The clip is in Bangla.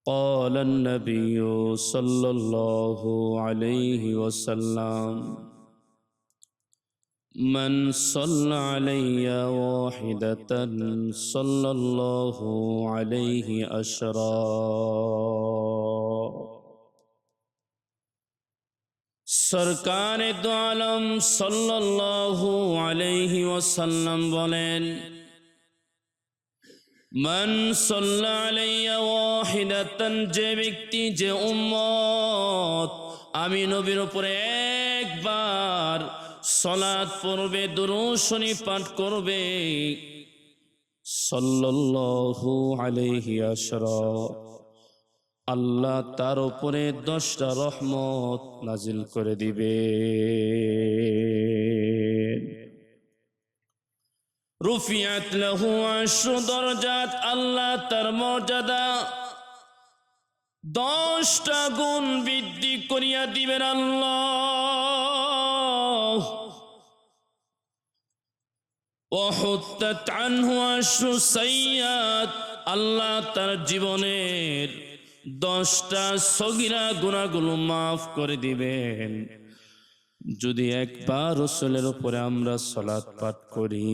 قال النبي صلى الله عليه وسلم من صلى علي واحدة صلى الله عليه عشرا सरकार दो आलम सल्लल्लाहु अलैहि वसल्लम बोलेन মান সাল্লা আলাইয়া ওয়াহিদাতান যে ব্যক্তি যে উম্মত আমি নবীর উপরে একবার সালাত পড়বে দুরূদ শরীফ পাঠ করবে সাল্লাল্লাহু আলাইহি আশরা আল্লাহ তার উপরে 10টা রহমত নাজিল করে দিবে রুফিয়াত লাহু 10 দরজাত আল্লাহ তার মর্যাদা 10টা গুণ বৃদ্ধি করিয়া দিবেন আল্লাহ ওয়াহুত্তাত আনহু 10 সাইয়্যাত আল্লাহ তার জীবনের 10টা সগীরা গুনাহগুলো maaf করে দিবেন যদি একবার রাসূলের উপরে আমরা সালাত পাঠ করি